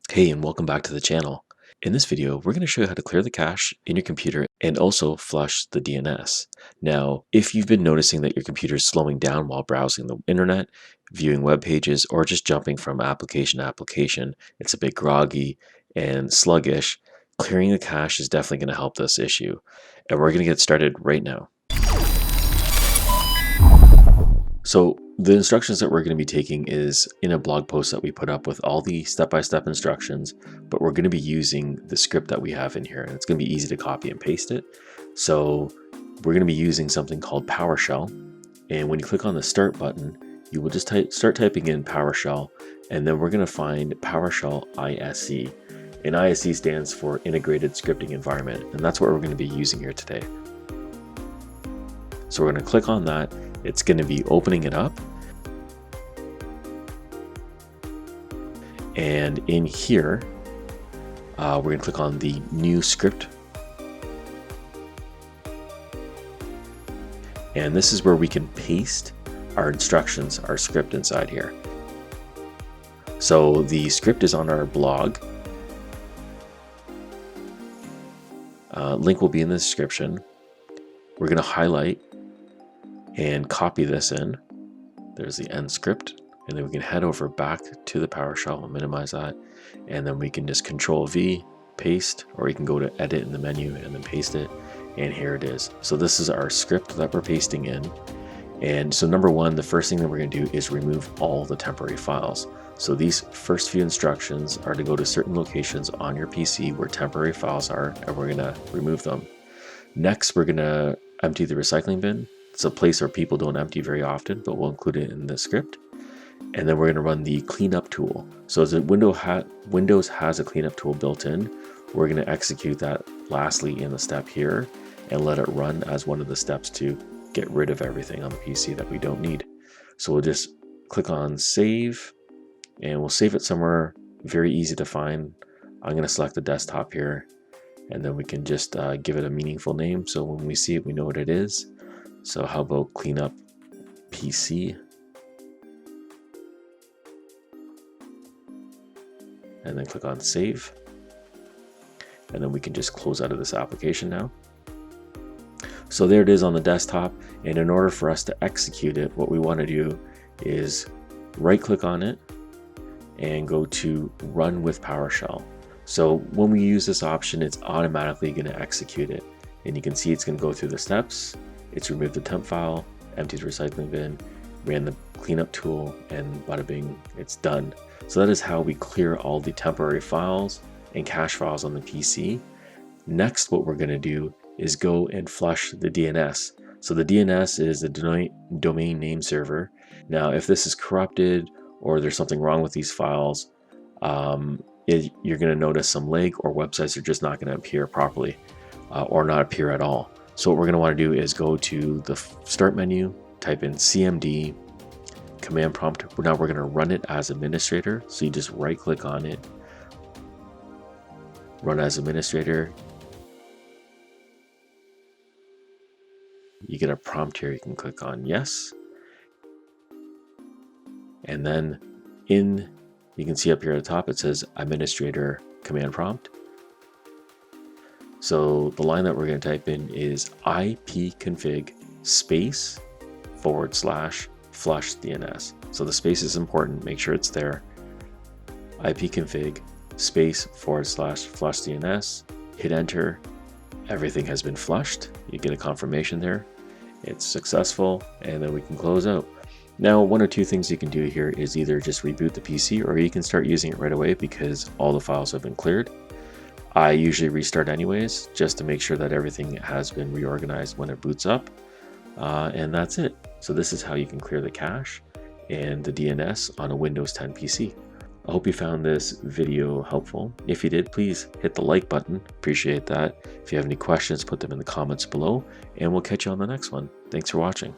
Hey, and welcome back to the channel. In this video, we're going to show you how to clear the cache in your computer and also flush the DNS. Now, if you've been noticing that your computer is slowing down while browsing the internet, viewing web pages, or just jumping from application to application, it's a bit groggy and sluggish, clearing the cache is definitely going to help this issue. And we're going to get started right now. So the instructions that we're going to be taking is in a blog post that we put up with all the step-by-step instructions, but we're going to be using the script that we have in here, and it's going to be easy to copy and paste it. So we're going to be using something called PowerShell, and when you click on the start button, you will just start typing in PowerShell, and then we're going to find PowerShell ISE. And ISE stands for Integrated Scripting Environment, and that's what we're going to be using here today. So we're going to click on that. It's going to be opening it up. And in here, we're going to click on the new script. And this is where we can paste our instructions, our script inside here. So the script is on our blog. Link will be in the description. We're going to highlight and copy this in. There's the end script, and then we can head over back to the PowerShell and minimize that, and then we can just Control V, paste, or we can go to edit in the menu and then paste it, and here it is. So this is our script that we're pasting in. And so number one, the first thing that we're going to do is remove all the temporary files. So these first few instructions are to go to certain locations on your PC where temporary files are, and we're going to remove them. Next, we're going to empty the recycling bin. It's a place where people don't empty very often, but we'll include it in the script. And then we're going to run the cleanup tool. So as Windows has a cleanup tool built in, we're going to execute that lastly in the step here and let it run as one of the steps to get rid of everything on the PC that we don't need. So we'll just click on save, and we'll save it somewhere very easy to find. I'm going to select the desktop here, and then we can just give it a meaningful name. So when we see it, we know what it is. So how about cleanup PC? And then click on save. And then we can just close out of this application now. So there it is on the desktop. And in order for us to execute it, what we want to do is right click on it and go to Run with PowerShell. So when we use this option, it's automatically going to execute it. And you can see it's going to go through the steps. It's removed the temp file, emptied the recycling bin, ran the cleanup tool, and bada bing, it's done. So that is how we clear all the temporary files and cache files on the PC. Next, what we're going to do is go and flush the DNS. So the DNS is the domain name server. Now, if this is corrupted or there's something wrong with these files, you're going to notice some lag, or websites are just not going to appear properly or not appear at all. So what we're going to want to do is go to the start menu, type in CMD, command prompt. Now we're going to run it as administrator. So you just right click on it, run as administrator. You get a prompt here. You can click on yes. And then you can see up here at the top, it says administrator command prompt. So the line that we're going to type in is ipconfig space / flush DNS. So the space is important. Make sure it's there. ipconfig space / flush DNS. Hit enter. Everything has been flushed. You get a confirmation there. It's successful, and then we can close out. Now, one or two things you can do here is either just reboot the PC, or you can start using it right away because all the files have been cleared. I usually restart anyways, just to make sure that everything has been reorganized when it boots up. And that's it. So this is how you can clear the cache and the DNS on a Windows 10 PC. I hope you found this video helpful. If you did, please hit the like button. Appreciate that. If you have any questions, put them in the comments below, and we'll catch you on the next one. Thanks for watching.